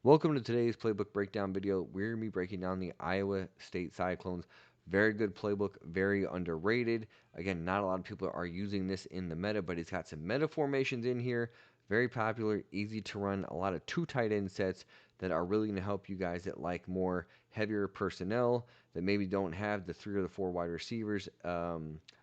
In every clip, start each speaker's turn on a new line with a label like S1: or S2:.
S1: Welcome to today's playbook breakdown video. We're going to be breaking down the Iowa State Cyclones. Very good playbook, very underrated. Again, not a lot of people are using this in the meta, but it's got some meta formations in here. Very popular, easy to run, a lot of two tight end sets that are really going to help you guys that like more heavier personnel, that maybe don't have the 3 or the 4 wide receivers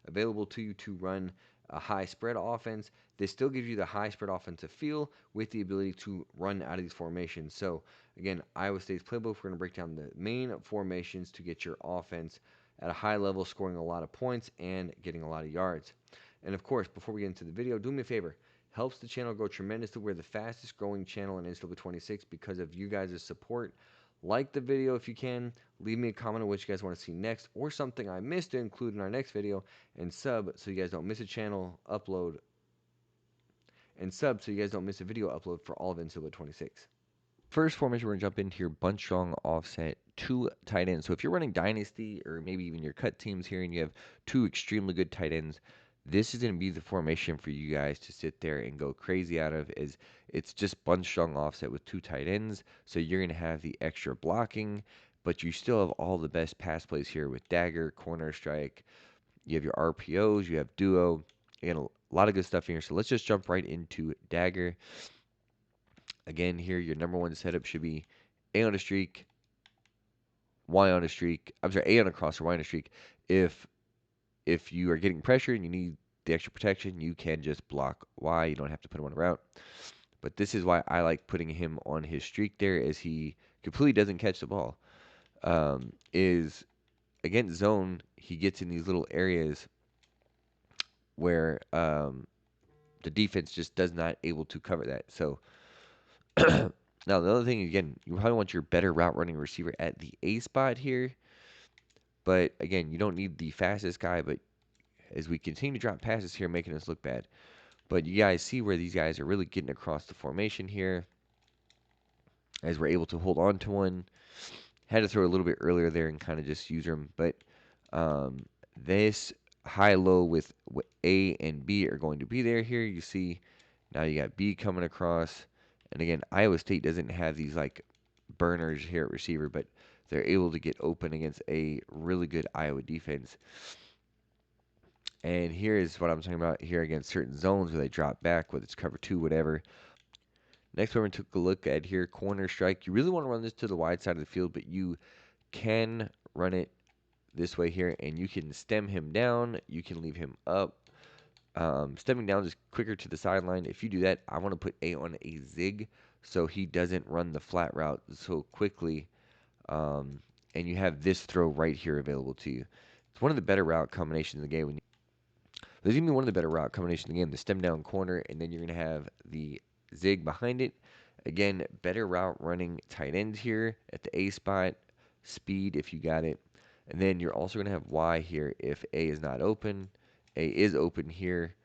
S1: available to you to run a high spread offense. This still gives you the high spread offensive feel with the ability to run out of these formations. So again, Iowa State's playbook, we're going to break down the main formations to get your offense at a high level, scoring a lot of points and getting a lot of yards. And of course, before we get into the video, do me a favor. Helps the channel grow tremendously. We're the fastest growing channel in NCAA 26 because of you guys' support. Like the video if you can. Leave me a comment on what you guys want to see next or something I missed to include in our next video. And sub so you guys don't miss a channel upload. And sub so you guys don't miss a video upload for all of NCAA 26. First formation, we're going to jump into your bunch strong offset, 2 tight ends. So if you're running dynasty or maybe even your cut teams here and you have 2 extremely good tight ends, this is going to be the formation for you guys to sit there and go crazy out of. Is it's just bunch strong offset with 2 tight ends. So you're going to have the extra blocking, but you still have all the best pass plays here with dagger, corner strike. You have your RPOs, you have duo, and a lot of good stuff here. So let's just jump right into dagger. Again, here your number one setup should be A on a streak, Y on a streak. I'm sorry, A on a cross or Y on a streak. If you are getting pressure and you need the extra protection, you can just block Y. You don't have to put him on a route. But this is why I like putting him on his streak there, as he completely doesn't catch the ball. Is against zone, he gets in these little areas where the defense just does not able to cover that. So now the other thing, again, you probably want your better route running receiver at the A spot here. But again, you don't need the fastest guy. But as we continue to drop passes here, making us look bad. But you guys see where these guys are really getting across the formation here, as we're able to hold on to one. Had to throw a little bit earlier there and kind of just use them. But this high-low with A and B are going to be there here. You see now you got B coming across. And again, Iowa State doesn't have these like burners here at receiver, but they're able to get open against a really good Iowa defense. And here is what I'm talking about here against certain zones where they drop back, whether it's cover 2, whatever. Next one we took a look at here, corner strike. You really want to run this to the wide side of the field, but you can run it this way here, and you can stem him down. You can leave him up. Stemming down is quicker to the sideline. If you do that, I want to put A on a zig so he doesn't run the flat route so quickly. And you have this throw right here available to you. It's one of the better route combinations in the game. There's even one of the better route combinations in the game, the stem down corner, and then you're going to have the zig behind it. Again, better route running tight ends here at the A spot, speed if you got it. And then you're also going to have Y here if A is not open. A is open here.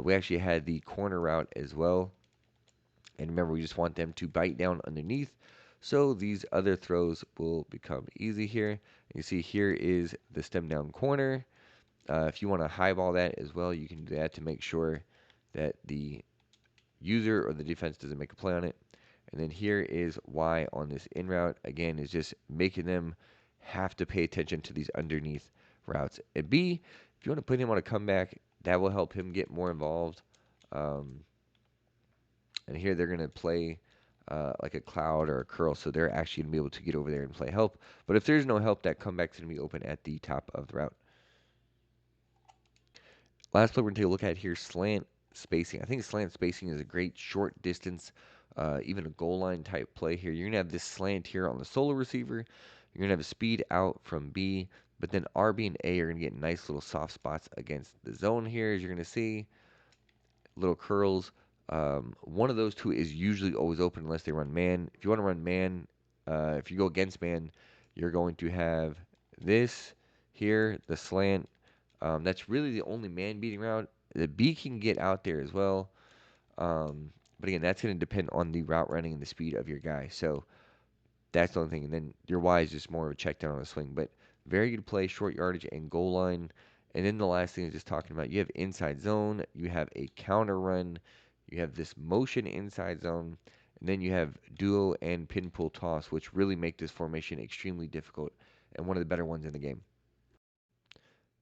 S1: We actually had the corner route as well. And remember, we just want them to bite down underneath. So these other throws will become easy here. You see here is the stem down corner. If you want to highball that as well, you can do that to make sure that the user or the defense doesn't make a play on it. And then here is Y on this in route. Again, is just making them have to pay attention to these underneath routes. And B, if you want to put him on a comeback, that will help him get more involved. And here they're going to play like a cloud or a curl, so they're actually going to be able to get over there and play help. But if there's no help, that comeback's going to be open at the top of the route. Last play we're going to take a look at here, slant spacing. I think slant spacing is a great short distance, even a goal line type play here. You're going to have this slant here on the solo receiver. You're going to have a speed out from B, but then RB and A are going to get nice little soft spots against the zone here, as you're going to see. Little curls. One of those two is usually always open unless they run man. If you want to run man, if you go against man, you're going to have this here, the slant. That's really the only man beating route. The B can get out there as well. But again, that's going to depend on the route running and the speed of your guy. So that's the only thing. And then your Y is just more of a check down on a swing. But very good play, short yardage and goal line. And then the last thing is just talking about, you have inside zone, you have a counter run, you have this motion inside zone, And then you have duo and pin pull toss, which really make this formation extremely difficult and one of the better ones in the game.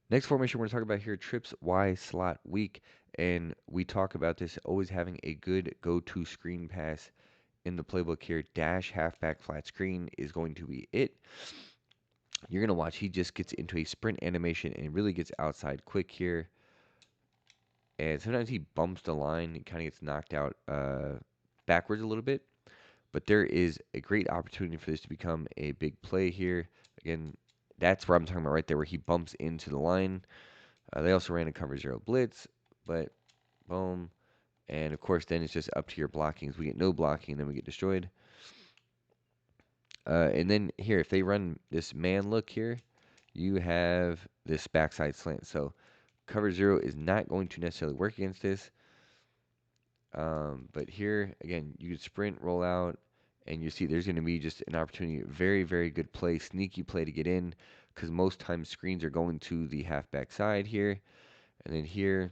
S1: Next formation we're going to talk about here, trips Y slot weak. And we talk about this always having a good go-to screen pass in the playbook here. Dash halfback flat screen is going to be it. You're going to watch he just gets into a sprint animation and really gets outside quick here. And sometimes he bumps the line and kind of gets knocked out backwards a little bit. But there is a great opportunity for this to become a big play here. Again, that's where I'm talking about right there, where he bumps into the line. They also ran a cover zero blitz, but boom. And of course, then it's just up to your blockings. We get no blocking, then we get destroyed. And then here, if they run this man look here, you have this backside slant. So cover zero is not going to necessarily work against this. But here, again, you could sprint, roll out, and you see there's going to be just an opportunity. Very, very good play, sneaky play to get in, because most times screens are going to the halfback side here. And then here,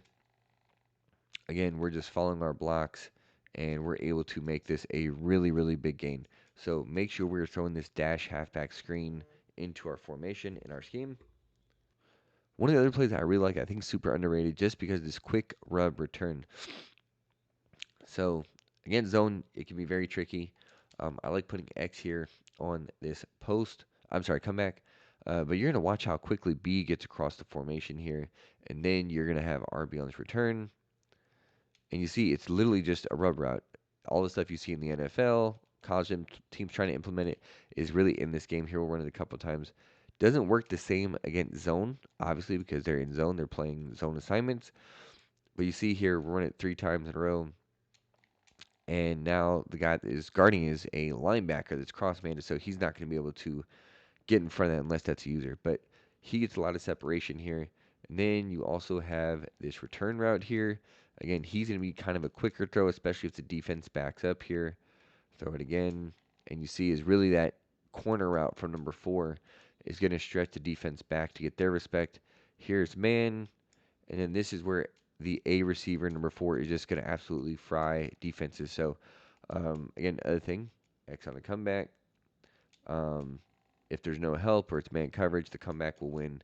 S1: again, we're just following our blocks, and we're able to make this a really, really big gain. So make sure we're throwing this dash halfback screen into our formation in our scheme. One of the other plays that I really like, I think super underrated, just because this quick rub return. So again, zone, it can be very tricky. I like putting X here on this post. I'm sorry, comeback. But you're going to watch how quickly B gets across the formation here. And then you're going to have RB on this return. And you see, it's literally just a rub route. All the stuff you see in the NFL, college teams trying to implement it, is really in this game here. We'll run it a couple times. Doesn't work the same against zone, obviously, because they're in zone. They're playing zone assignments. But you see here, we're running it 3 times in a row. And now the guy that is guarding is a linebacker that's cross-banded, so he's not going to be able to get in front of that unless that's a user. But he gets a lot of separation here. And then you also have this return route here. Again, he's going to be kind of a quicker throw, especially if the defense backs up here. Throw it again. And you see is really that corner route from number 4 is going to stretch the defense back to get their respect. Here's man. And then this is where the A receiver, number 4, is just going to absolutely fry defenses. So, again, other thing, X on the comeback. If there's no help or it's man coverage, the comeback will win.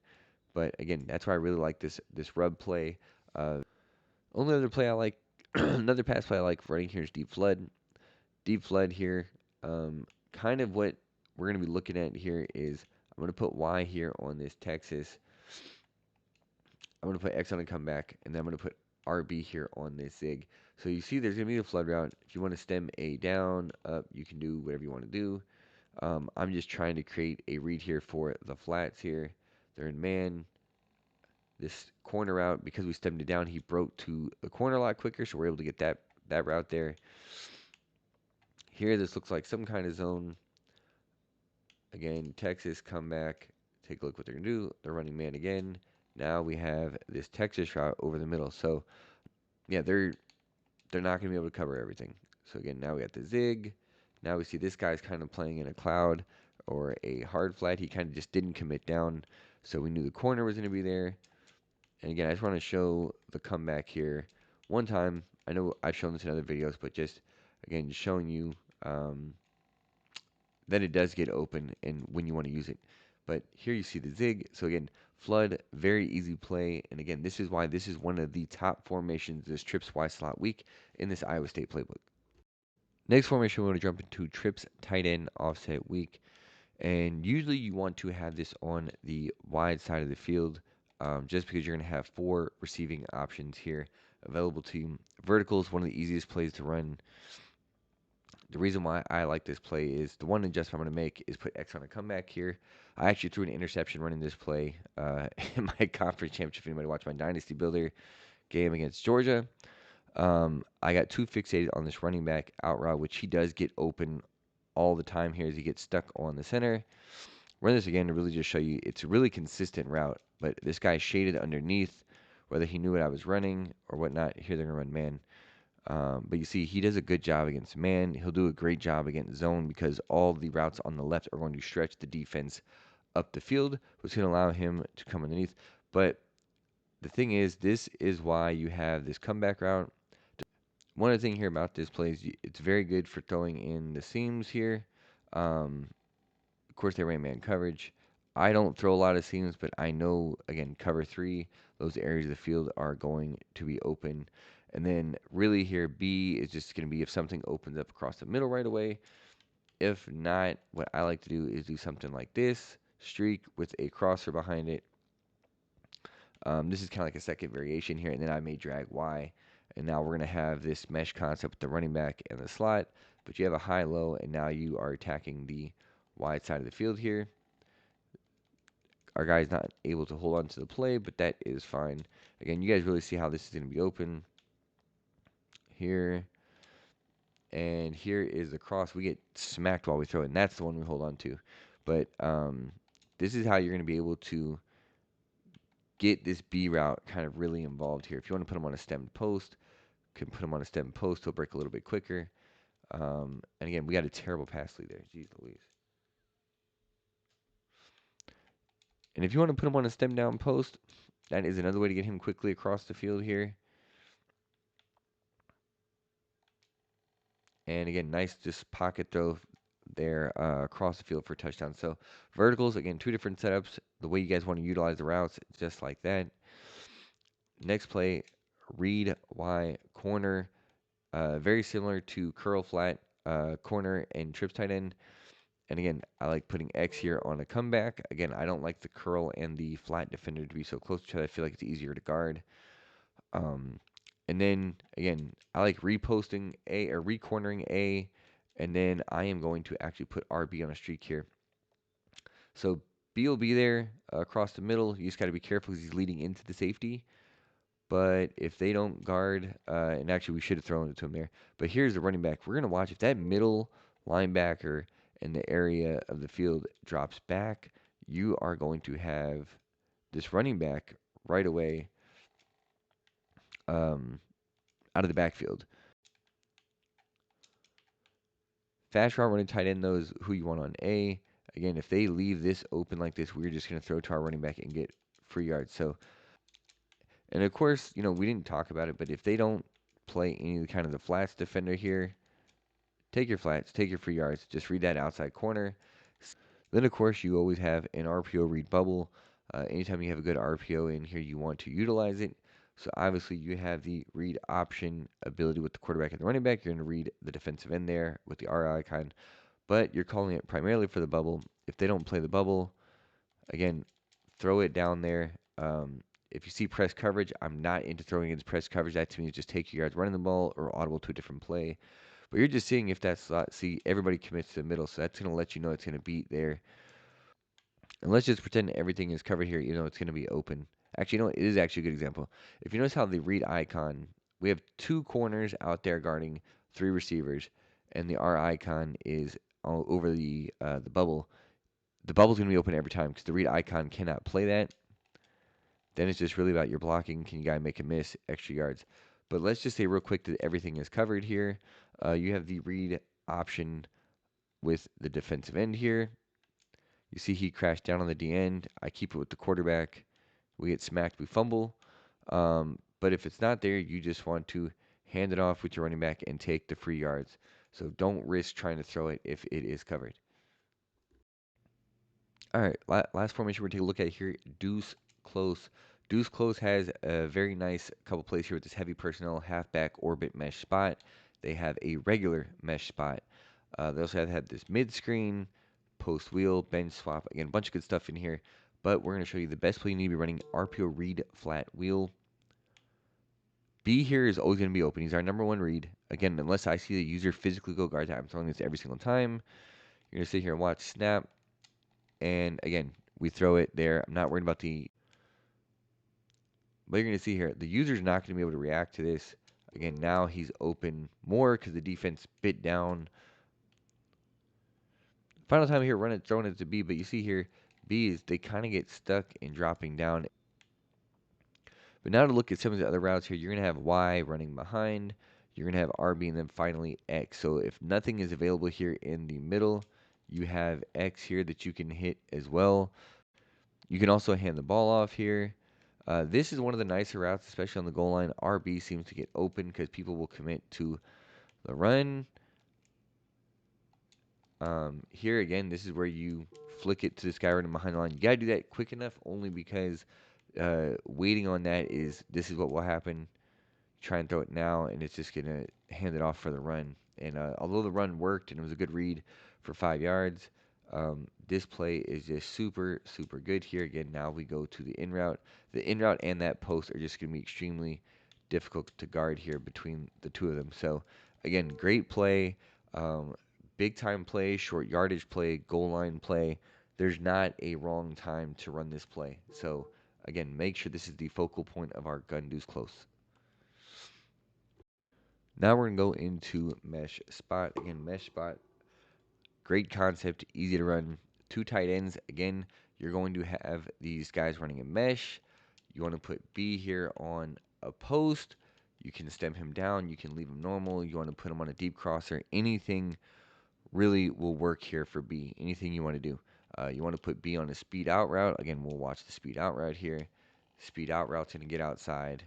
S1: But again, that's why I really like this rub play. Only other play I like, another pass play I like running here is deep flood. Deep flood here. Kind of what we're going to be looking at here is I'm going to put Y here on this Texas. I'm going to put X on a comeback, and then I'm going to put RB here on this zig. So you see there's going to be a flood route. If you want to stem A down, up, you can do whatever you want to do. I'm just trying to create a read here for the flats here. They're in man. This corner route, because we stemmed it down, he broke to the corner a lot quicker, so we're able to get that route there. Here, this looks like some kind of zone. Again, Texas comeback. Take a look what they're going to do. They're running man again. Now we have this Texas route over the middle. So, yeah, they're not going to be able to cover everything. So, again, now we got the zig. Now we see this guy's kind of playing in a cloud or a hard flat. He kind of just didn't commit down. So we knew the corner was going to be there. And again, I just want to show the comeback here one time. I know I've shown this in other videos, but just, again, showing you that it does get open and when you want to use it. But here you see the zig. So again, flood, very easy play. And again, this is why this is one of the top formations this trips Y slot week in this Iowa State playbook. Next formation, we want to jump into trips tight end offset week. And usually you want to have this on the wide side of the field just because you're going to have 4 receiving options here available to you. Vertical is one of the easiest plays to run. The reason why I like this play is the one adjustment I'm going to make is put X on a comeback here. I actually threw an interception running this play in my conference championship. If anybody watched my Dynasty Builder game against Georgia, I got too fixated on this running back out route, which he does get open all the time here as he gets stuck on the center. Run this again to really just show you it's a really consistent route, but this guy shaded underneath, whether he knew what I was running or whatnot. Here they're going to run man. But you see, he does a good job against man. He'll do a great job against zone because all the routes on the left are going to stretch the defense up the field, which is going to allow him to come underneath. But the thing is, this is why you have this comeback route. one other thing here about this play is it's very good for throwing in the seams here. Of course, they ran man coverage. I don't throw a lot of seams, but I know, again, cover three, those areas of the field are going to be open. And then really here, B is just going to be if something opens up across the middle right away. If not, what I like to do is do something like this, streak with a crosser behind it. This is kind of like a second variation here, and then I may drag Y. And now we're going to have this mesh concept with the running back and the slot, but you have a high-low, and now you are attacking the wide side of the field here. Our guy's not able to hold on to the play, but that is fine. Again, you guys really see how this is going to be open here. And here is the cross. We get smacked while we throw it, and that's the one we hold on to. But this is how you're going to be able to get this B route kind of really involved here. If you want to put him on a stemmed post, you can put him on a stemmed post. He'll break a little bit quicker. And again, we got a terrible pass lead there. Jeez Louise. And if you want to put him on a stem down post, that is another way to get him quickly across the field here. And again, nice just pocket throw there across the field for a touchdown. So verticals, again, two different setups. The way you guys want to utilize the routes, just like that. Next play, read Y corner. Very similar to curl flat corner and trips tight end. And again, I like putting X here on a comeback. Again, I don't like the curl and the flat defender to be so close to each other. I feel like it's easier to guard. And then again, I like reposting A or recornering A, and then I am going to actually put RB on a streak here. So B will be there across the middle. You just got to be careful because he's leading into the safety. But if they don't guard, and actually we should have thrown it to him there. But here's the running back. We're going to watch if that middle linebacker in the area of the field drops back, you are going to have this running back right away out of the backfield. Fast route running tight end, though, is who you want on A. Again, if they leave this open like this, we're just going to throw to our running back and get free yards. So, and of course, you know, we didn't talk about it, but if they don't play any kind of the flats defender here, take your flats, take your free yards, just read that outside corner. Then, of course, you always have an RPO read bubble. Anytime you have a good RPO in here, you want to utilize it. So obviously, you have the read option ability with the quarterback and the running back. You're going to read the defensive end there with the R icon, but you're calling it primarily for the bubble. If they don't play the bubble, again, throw it down there. If you see press coverage, I'm not into throwing against press coverage. That to me is just take your yards running the ball or audible to a different play. But you're just seeing if that slot. See, everybody commits to the middle, so that's going to let you know it's going to beat there. And let's just pretend everything is covered here. You know it's going to be open. Actually, you know, it is actually a good example. If you notice how the read icon, we have two corners out there guarding three receivers, and the R icon is all over the bubble. The bubble's going to be open every time because the read icon cannot play that. Then it's just really about your blocking. Can you guy make a miss, extra yards? But let's just say real quick that everything is covered here. You have the read option with the defensive end here. You see he crashed down on the D end. I keep it with the quarterback. We get smacked, we fumble. But if it's not there, you just want to hand it off with your running back and take the free yards. So don't risk trying to throw it if it is covered. All right, last formation we're going to take a look at here, Deuce Close. Deuce Close has a very nice couple plays here with this heavy personnel, halfback orbit mesh spot. They have a regular mesh spot. They also have this mid-screen, post wheel, bench swap. Again, a bunch of good stuff in here. But we're going to show you the best play you need to be running RPO read flat wheel. B here is always going to be open. He's our number one read. Again, unless I see the user physically go guard that, I'm throwing this every single time. You're going to sit here and watch snap. And again, we throw it there. I'm not worried about the... But you're going to see here, the user's not going to be able to react to this. Again, now he's open more because the defense bit down. Final time here, throwing it to B, but you see here, B is they kind of get stuck in dropping down. But now to look at some of the other routes here, you're going to have Y running behind. You're going to have RB and then finally X. So if nothing is available here in the middle, you have X here that you can hit as well. You can also hand the ball off here. This is one of the nicer routes, especially on the goal line. RB seems to get open because people will commit to the run. Here again, this is where you flick it to this guy running behind the line. You gotta do that quick enough, only because waiting on that this is what will happen. Try and throw it now, and it's just gonna hand it off for the run. And although the run worked and it was a good read for 5 yards, this play is just super super good here. Again, now we go to the in route. The in route and that post are just gonna be extremely difficult to guard here between the two of them. So again, great play. Um, Big time play, short yardage play, goal line play. There's not a wrong time to run this play. So again, make sure this is the focal point of our gun deuce close. Now we're gonna go into mesh spot. Again, mesh spot, great concept, easy to run. Two tight ends. Again, you're going to have these guys running a mesh. You want to put B here on a post. You can stem him down. You can leave him normal. You want to put him on a deep crosser. Anything really will work here for B. Anything you want to do. You want to put B on a speed out route. Again, we'll watch the speed out route here. Speed out route's going to get outside.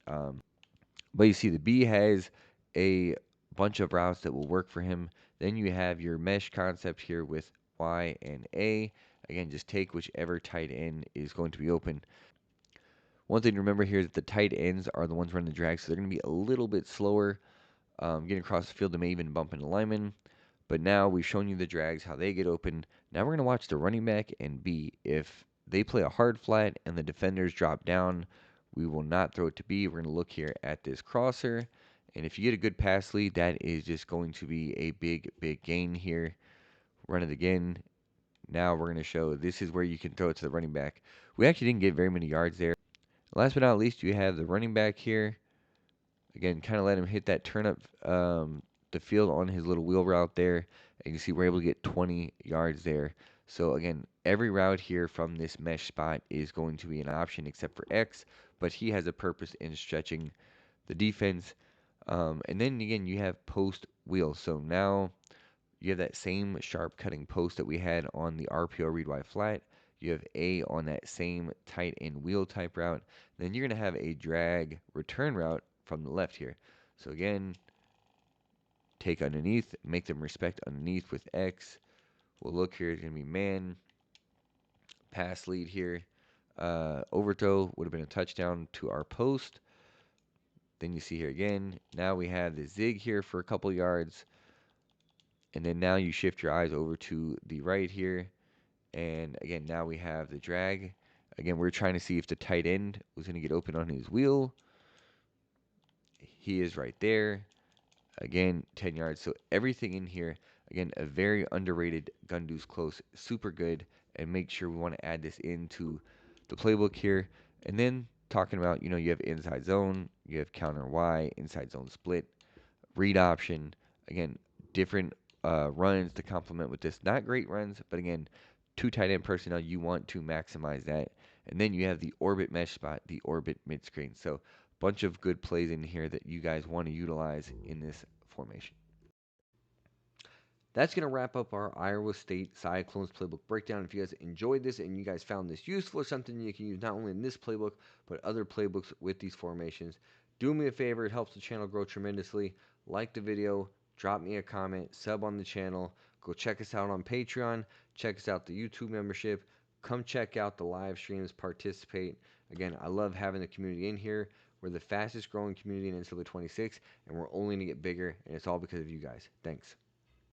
S1: But you see, the B has a bunch of routes that will work for him. Then you have your mesh concept here with Y and A. Again, just take whichever tight end is going to be open. One thing to remember here is that the tight ends are the ones running the drag, so they're going to be a little bit slower getting across the field. They may even bump into linemen. But now we've shown you the drags, how they get open. Now we're going to watch the running back and B. If they play a hard flat and the defenders drop down, we will not throw it to B. We're going to look here at this crosser. And if you get a good pass lead, that is just going to be a big, big gain here. Run it again. Now we're going to show this is where you can throw it to the running back. We actually didn't get very many yards there. Last but not least, you have the running back here. Again, kind of let him hit that turn up the field on his little wheel route there. And you see we're able to get 20 yards there. So again, every route here from this mesh spot is going to be an option except for X, but he has a purpose in stretching the defense. And then again, you have post wheel. So now you have that same sharp cutting post that we had on the RPO read Y flat. You have A on that same tight end wheel type route. Then you're going to have a drag return route from the left here. So again, take underneath, make them respect underneath with X. We'll look here, it's going to be man, pass lead here. Overthrow would have been a touchdown to our post. Then you see here again, now we have the zig here for a couple yards. And then now you shift your eyes over to the right here. And again, now we have the drag. Again, we're trying to see if the tight end was going to get open on his wheel. He is right there. Again, 10 yards. So everything in here, again, a very underrated gun deuce close. Super good. And make sure we want to add this into the playbook here. And then talking about, you have inside zone, you have counter Y, inside zone split, read option. Again, different runs to complement with this. Not great runs, but again, two tight end personnel, you want to maximize that. And then you have the orbit mesh spot, the orbit mid screen. So bunch of good plays in here that you guys want to utilize in this formation. That's going to wrap up our Iowa State Cyclones playbook breakdown. If you guys enjoyed this and you guys found this useful or something you can use not only in this playbook, but other playbooks with these formations, do me a favor. It helps the channel grow tremendously. Like the video, drop me a comment, sub on the channel. Go check us out on Patreon. Check us out the YouTube membership. Come check out the live streams, participate. Again, I love having the community in here. We're the fastest growing community in NCAA 26, and we're only going to get bigger, and it's all because of you guys. Thanks.